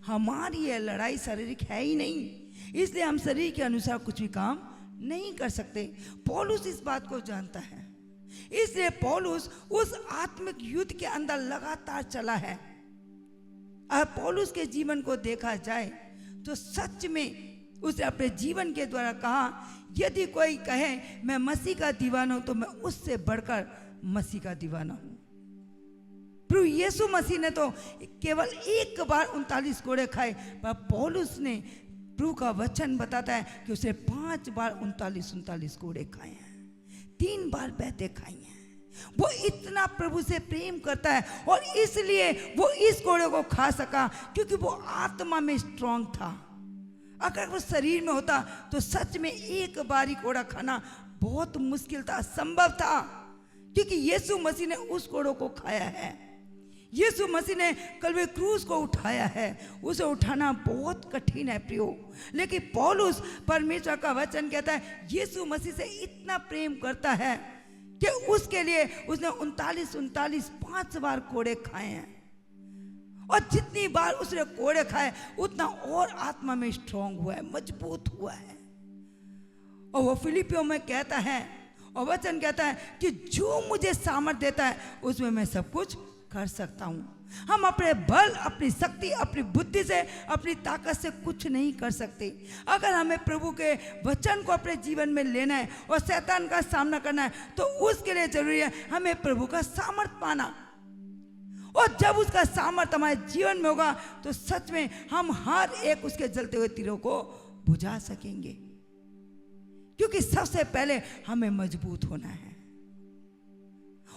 हमारी ये लड़ाई शारीरिक है ही नहीं, इसलिए हम शरीर के अनुसार कुछ भी काम नहीं कर सकते। पौलुस इस बात को जानता है, इसलिए पौलुस उस आत्मिक युद्ध के अंदर लगातार चला है। अगर पौलुस के जीवन को देखा जाए तो सच में उसने अपने जीवन के द्वारा कहा, यदि कोई कहे मैं मसीह का दीवाना हूं तो मैं उससे बढ़कर मसीह का दीवाना हूं। प्रभु यीशु मसीह ने तो केवल एक बार 39 कोड़े खाए, पर पौलुस ने, प्रभु का वचन बताता है कि उसने 5 बार 39 कोड़े खाए हैं, 3 बार बैठे खाई हैं। वो इतना प्रभु से प्रेम करता है और इसलिए वो इस कोड़े को खा सका क्योंकि वो आत्मा में स्ट्रांग था। अगर वो शरीर में होता तो सच में एक बार ही कोड़ा खाना बहुत मुश्किल था, असंभव था, क्योंकि यीशु मसीह ने उस कोड़ों को खाया है। यीशु मसीह ने कल्वे क्रूस को उठाया है, उसे उठाना बहुत कठिन है प्रियो। लेकिन पौलुस परमेश्वर का वचन कहता है यीशु मसीह से इतना प्रेम करता है कि उसके लिए उसने 39 5 बार कोड़े खाए हैं, और जितनी बार उसने कोड़े खाए उतना और आत्मा में स्ट्रांग हुआ है, मजबूत हुआ है। और वो फिलिपियों में कहता है और वचन कहता है कि जो मुझे सामर्थ देता है उसमें मैं सब कुछ कर सकता हूं। हम अपने बल, अपनी शक्ति, अपनी बुद्धि से, अपनी ताकत से कुछ नहीं कर सकते। अगर हमें प्रभु के वचन को अपने जीवन में लेना है और शैतान का सामना करना है तो उसके लिए जरूरी है हमें प्रभु का सामर्थ पाना। और जब उसका सामर्थ हमारे जीवन में होगा तो सच में हम हर एक उसके जलते हुए तीरों को बुझा सकेंगे, क्योंकि सबसे पहले हमें मजबूत होना है।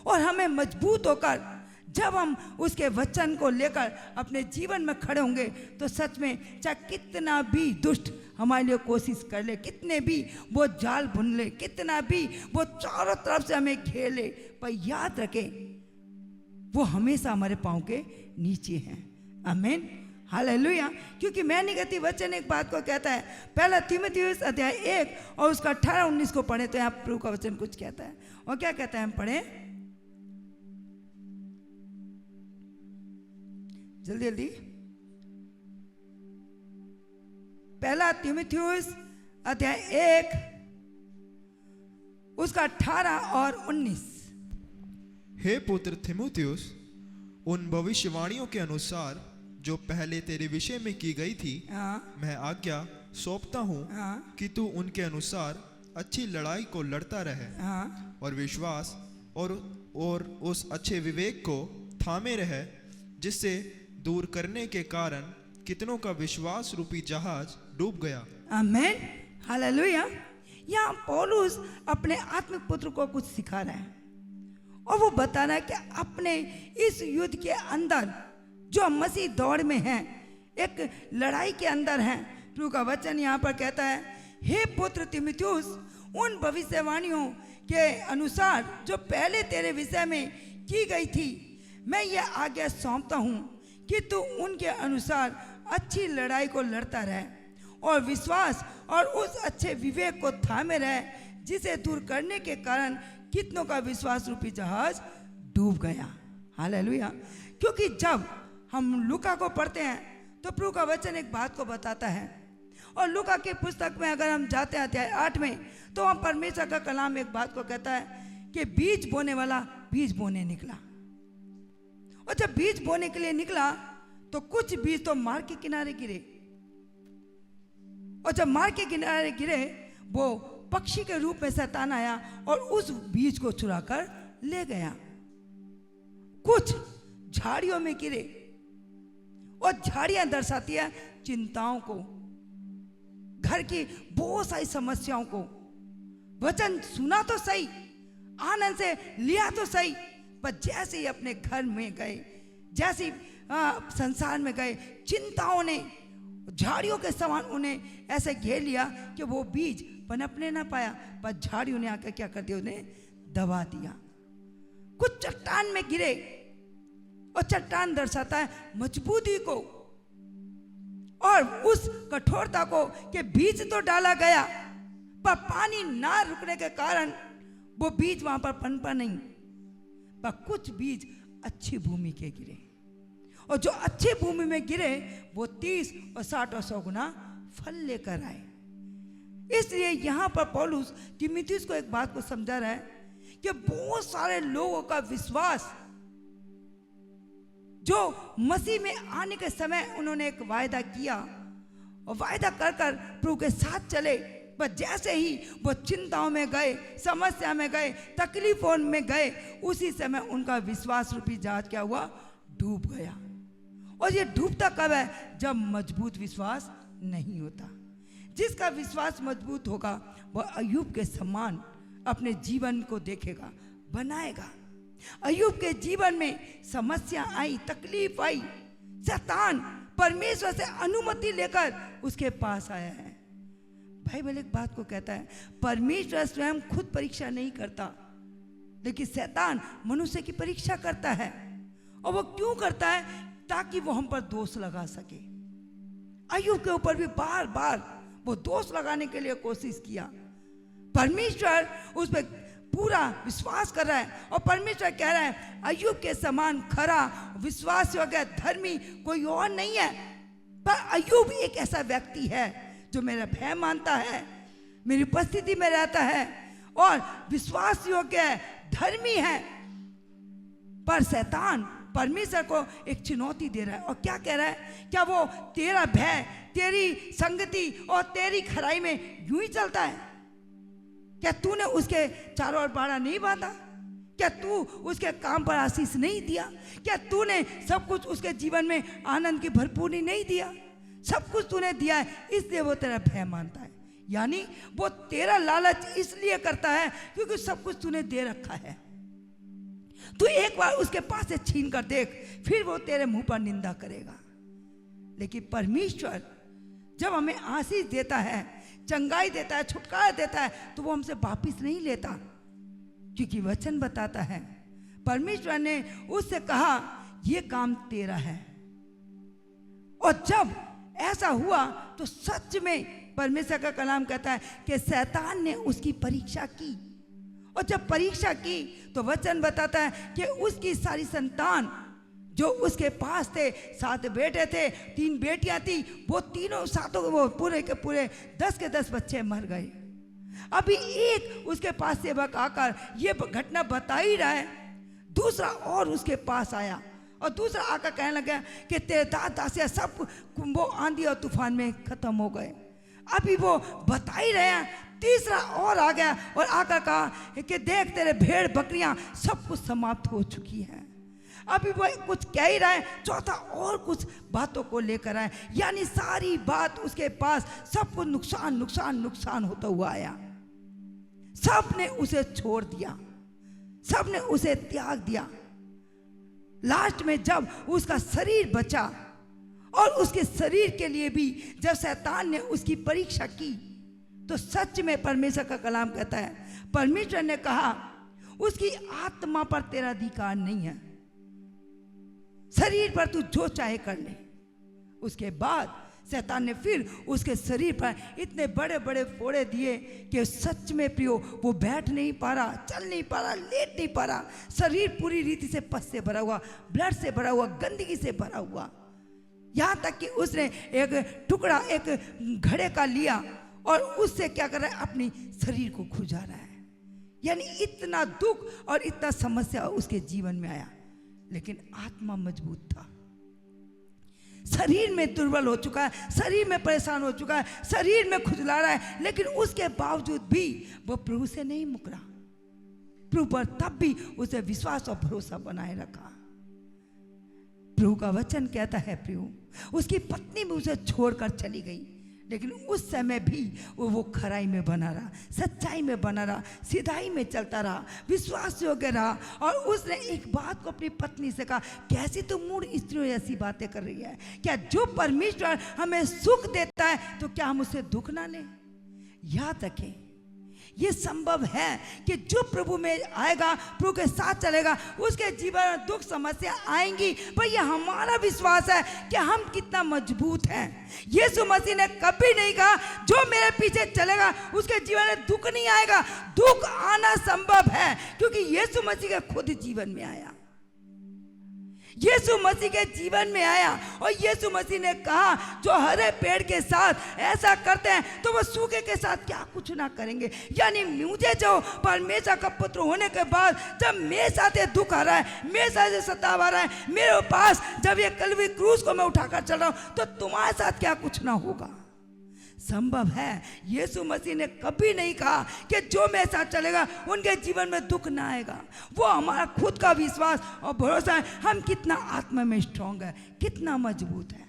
और हमें मजबूत होकर जब हम उसके वचन को लेकर अपने जीवन में खड़े होंगे तो सच में चाहे कितना भी दुष्ट हमारे लिए कोशिश कर ले, कितने भी वो जाल बुन ले, कितना भी वो चारों तरफ से हमें घेर ले, पर याद रखें वो हमेशा हमारे पांव के नीचे हैं। आमीन, हालेलुया। क्योंकि मैं नहीं कहती, वचन एक बात को कहता है, पहला तीमुथियुस अध्याय 1 और उसका 18-19 को पढ़े तो यहाँ प्रभु का वचन कुछ कहता है। और क्या कहता है, हम पढ़े जल्दी जल्दी। पहला तीमुथियुस अध्याय 1 उसका 18 और 19। हे पुत्र तीमुथियुस, उन भविष्यवाणियों के अनुसार जो पहले तेरे विषय में की गई थी, मैं आज्ञा सौंपता हूँ कि तू उनके अनुसार अच्छी लड़ाई को लड़ता रहे और विश्वास और उस अच्छे विवेक को थामे रहे, जिससे दूर करने के कारण कितनों का विश्वास रूपी जहाज डूब गया। आमीन, हालेलुया। यहाँ पौलुस अपने आत्मिक पुत्र को कुछ सिखा रहा है और वो बता रहा है कि अपने इस युद्ध के अंदर जो मसीह दौड़ में है, एक लड़ाई के अंदर है। प्रभु का वचन यहाँ पर कहता है, हे पुत्र तीमुथियुस, उन भविष्यवाणियों के अनुसार जो पहले तेरे विषय में की गई थी, मैं यह आज्ञा सौंपता हूँ कि तू उनके अनुसार अच्छी लड़ाई को लड़ता रहे और विश्वास और उस अच्छे विवेक को थामे रहे, जिसे दूर करने के कारण कितनों का विश्वास रूपी जहाज डूब गया। हालेलुया। क्योंकि जब हम लूका को पढ़ते हैं तो प्रभु का वचन एक बात को बताता है, और लूका की पुस्तक में अगर हम जाते हैं अध्याय 8 में तो हम परमेश्वर का कलाम एक बात को कहता है कि बीज बोने वाला बीज बोने निकला। और जब बीज बोने के लिए निकला तो कुछ बीज तो मार्ग के किनारे गिरे, और जब मार्ग के किनारे गिरे वो पक्षी के रूप में शैतान आया और उस बीज को चुरा कर ले गया। कुछ झाड़ियों में गिरे, और झाड़ियां दर्शाती है चिंताओं को, घर की बहुत सारी समस्याओं को। वचन सुना तो सही, आनंद से लिया तो सही, पर जैसे ही अपने घर में गए, जैसे ही संसार में गए, चिंताओं ने झाड़ियों के समान उन्हें ऐसे घेर लिया कि वो बीज पनपने ना पाया, पर झाड़ियों ने आकर क्या कर दिया, उन्हें दबा दिया। कुछ चट्टान में गिरे, और चट्टान दर्शाता है मजबूती को और उस कठोरता को कि बीज तो डाला गया पर पानी ना रुकने के कारण वो बीज वहां पर पनपा नहीं, पर कुछ बीज अच्छी भूमि के गिरे और जो अच्छे भूमि में गिरे वो 30 और 60 और 100 गुना फल लेकर आए। इसलिए यहाँ पर पौलुस तीमुथियुस को एक बात को समझा रहा है कि बहुत सारे लोगों का विश्वास जो मसीह में आने के समय उन्होंने एक वायदा किया और वायदा कर कर प्रभु के साथ चले, पर जैसे ही वो चिंताओं में गए, समस्या में गए, तकलीफों में गए, उसी समय उनका विश्वास रूपी जहाज क्या हुआ? डूब गया। और ये डूबता कब है? जब मजबूत विश्वास नहीं होता। जिसका विश्वास मजबूत होगा वह अय्यूब के समान अपने जीवन को देखेगा, बनाएगा। अय्यूब के जीवन में समस्या आई, तकलीफ आई, शैतान परमेश्वर से अनुमति लेकर उसके पास आया है। बाइबल एक बात को कहता है, परमेश्वर स्वयं खुद परीक्षा नहीं करता, लेकिन शैतान मनुष्य की परीक्षा करता है। और वो क्यों करता है? ताकि वो हम पर दोष लगा सके। अय्यूब के ऊपर भी बार बार वो दोष लगाने के लिए कोशिश किया। परमेश्वर उस पर पूरा विश्वास कर रहा है और परमेश्वर कह रहा है अय्यूब के समान खरा, विश्वास योग्य, धर्मी कोई और नहीं है। पर अय्यूब एक ऐसा व्यक्ति है जो मेरा भय मानता है, मेरी उपस्थिति में रहता है और विश्वास योग्य है, धर्मी है। पर शैतान परमेश्वर को एक चुनौती दे रहा है और क्या कह रहा है? क्या वो तेरा भय, तेरी संगति और तेरी खराई में यूं ही चलता है? क्या तूने उसके चारों ओर बाड़ा नहीं बांधा? क्या तू उसके काम पर आशीष नहीं दिया? क्या तूने सब कुछ उसके जीवन में आनंद की भरपूरी नहीं दिया? सब कुछ तूने दिया है, इसलिए वो तेरा भय मानता है। यानी वो तेरा लालच इसलिए करता है क्योंकि सब कुछ तूने दे रखा है। तू एक बार उसके पास से छीन कर देख, फिर वो तेरे मुंह पर निंदा करेगा। लेकिन परमेश्वर जब हमें आशीष देता है, चंगाई देता है, छुटकारा देता है, तो वो हमसे वापिस नहीं लेता, क्योंकि वचन बताता है परमेश्वर ने उससे कहा ये काम तेरा है। और जब ऐसा हुआ तो सच में परमेश्वर का कलाम कहता है कि शैतान ने उसकी परीक्षा की, और जब परीक्षा की तो वचन बताता है कि उसकी सारी संतान जो उसके पास थे, 7 बेटे थे, 3 बेटियां थी, वो तीनों सातों वो पूरे के पूरे 10 के 10 बच्चे मर गए। अभी एक उसके पास सेवक आकर ये घटना बता ही रहा है, दूसरा और उसके पास आया और दूसरा आकर कहने लगा कि तेरे दास दासियां सब वो आंधी और तूफान में खत्म हो गए। अभी वो बता ही रहे हैं, तीसरा और आ गया और आकर कहा कि देख तेरे भेड़ बकरियां सब कुछ समाप्त हो चुकी हैं। अभी वो कुछ कह ही रहा है, चौथा और कुछ बातों को लेकर आए, यानी सारी बात उसके पास सब कुछ नुकसान नुकसान नुकसान होता हुआ आया। सब ने उसे छोड़ दिया, सब ने उसे त्याग दिया। लास्ट में जब उसका शरीर बचा और उसके शरीर के लिए भी जब शैतान ने उसकी परीक्षा की, तो सच में परमेश्वर का कलाम कहता है, परमेश्वर ने कहा उसकी आत्मा पर तेरा अधिकार नहीं है, शरीर पर तू जो चाहे कर ले। उसके बाद शैतान ने फिर उसके शरीर पर इतने बड़े बड़े फोड़े दिए कि सच में प्रियो वो बैठ नहीं पा रहा, चल नहीं पा रहा, लेट नहीं पा रहा। शरीर पूरी रीति से पस से भरा हुआ, ब्लड से भरा हुआ, गंदगी से भरा हुआ। यहाँ तक कि उसने एक टुकड़ा एक घड़े का लिया और उससे क्या कर रहा है? अपनी शरीर को खुजा रहा है। यानी इतना दुख और इतना समस्या उसके जीवन में आया, लेकिन आत्मा मजबूत था। शरीर में दुर्बल हो चुका है, शरीर में परेशान हो चुका है, शरीर में खुजला रहा है, लेकिन उसके बावजूद भी वह प्रभु से नहीं मुकरा। प्रभु पर तब भी उसे विश्वास और भरोसा बनाए रखा। प्रभु का वचन कहता है प्रभु उसकी पत्नी भी उसे छोड़कर चली गई, लेकिन उस समय भी वो खराई में बना रहा, सच्चाई में बना रहा, सीधाई में चलता रहा, विश्वास योग्य रहा। और उसने एक बात को अपनी पत्नी से कहा, कैसी तो मूढ़ स्त्रियों ऐसी बातें कर रही है? क्या जो परमेश्वर हमें सुख देता है तो क्या हम उससे दुख ना लें? याद रखें, ये संभव है कि जो प्रभु में आएगा, प्रभु के साथ चलेगा, उसके जीवन में दुख समस्या आएंगी, पर यह हमारा विश्वास है कि हम कितना मजबूत हैं। यीशु मसीह ने कभी नहीं कहा जो मेरे पीछे चलेगा उसके जीवन में दुख नहीं आएगा। दुख आना संभव है क्योंकि यीशु मसीह के खुद जीवन में आया। यीशु मसीह के जीवन में आया और यीशु मसीह ने कहा जो हरे पेड़ के साथ ऐसा करते हैं तो वो सूखे के साथ क्या कुछ ना करेंगे। यानी मुझे जो परमेश्वर का पुत्र होने के बाद जब मेरे साथ ये दुख आ रहा है, मेरे साथ ये सताव आ रहा है, मेरे पास जब ये कलवी क्रूस को मैं उठाकर चल रहा हूं, तो तुम्हारे साथ क्या कुछ ना होगा। संभव है। यीशु मसीह ने कभी नहीं कहा कि जो मेरे साथ चलेगा उनके जीवन में दुख ना आएगा। वो हमारा खुद का विश्वास और भरोसा है, हम कितना आत्मा में स्ट्रांग है, कितना मजबूत है।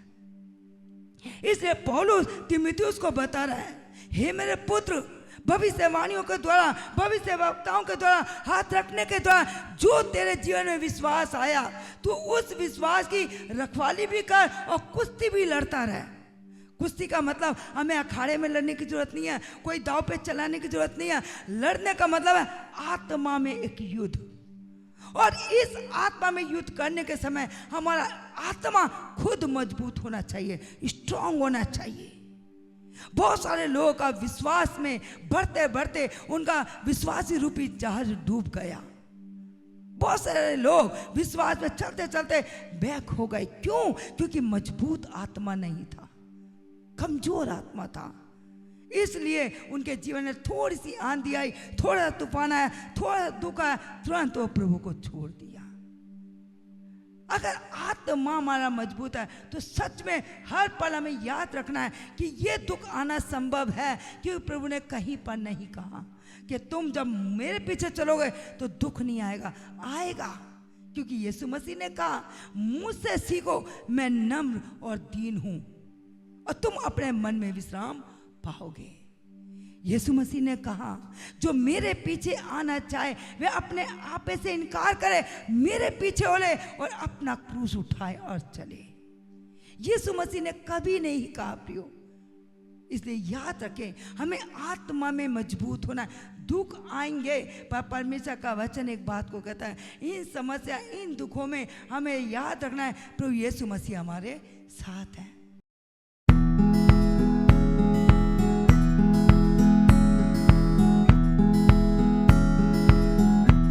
इसलिए पौलुस तीमुथियुस को बता रहा है, हे मेरे पुत्र, भविष्यवाणियों के द्वारा, भविष्यवक्ताओं के द्वारा, हाथ रखने के द्वारा जो तेरे जीवन में विश्वास आया, तू उस विश्वास की रखवाली भी कर और कुश्ती भी लड़ता रहे। कुश्ती का मतलब हमें अखाड़े में लड़ने की जरूरत नहीं है, कोई दाव पे चलाने की जरूरत नहीं है। लड़ने का मतलब है आत्मा में एक युद्ध, और इस आत्मा में युद्ध करने के समय हमारा आत्मा खुद मजबूत होना चाहिए, स्ट्रांग होना चाहिए। बहुत सारे लोगों का विश्वास में बढ़ते बढ़ते उनका विश्वासी रूपी जहाज डूब गया। बहुत सारे लोग विश्वास में चलते चलते बैक हो गए। क्यों? क्योंकि मजबूत आत्मा नहीं था, कमजोर आत्मा था। इसलिए उनके जीवन में थोड़ी सी आंधी आई, थोड़ा तूफान आया, थोड़ा दुख आया, तुरंत वो प्रभु को छोड़ दिया। अगर आत्मा हमारा मजबूत है तो सच में हर पल हमें याद रखना है कि ये दुख आना संभव है, क्योंकि प्रभु ने कहीं पर नहीं कहा कि तुम जब मेरे पीछे चलोगे तो दुख नहीं आएगा, आएगा। क्योंकि यीशु मसीह ने कहा, मुझसे सीखो, मैं नम्र और दीन हूं और तुम अपने मन में विश्राम पाओगे। यीशु मसीह ने कहा, जो मेरे पीछे आना चाहे वे अपने आपे से इनकार करे, मेरे पीछे ओले और अपना क्रूस उठाए और चले। यीशु मसीह ने कभी नहीं कहा प्रियो। इसलिए याद रखें, हमें आत्मा में मजबूत होना है। दुख आएंगे, पर परमेश्वर का वचन एक बात को कहता है, इन समस्या, इन दुखों में हमें याद रखना है प्रभु यीशु मसीह हमारे साथ है।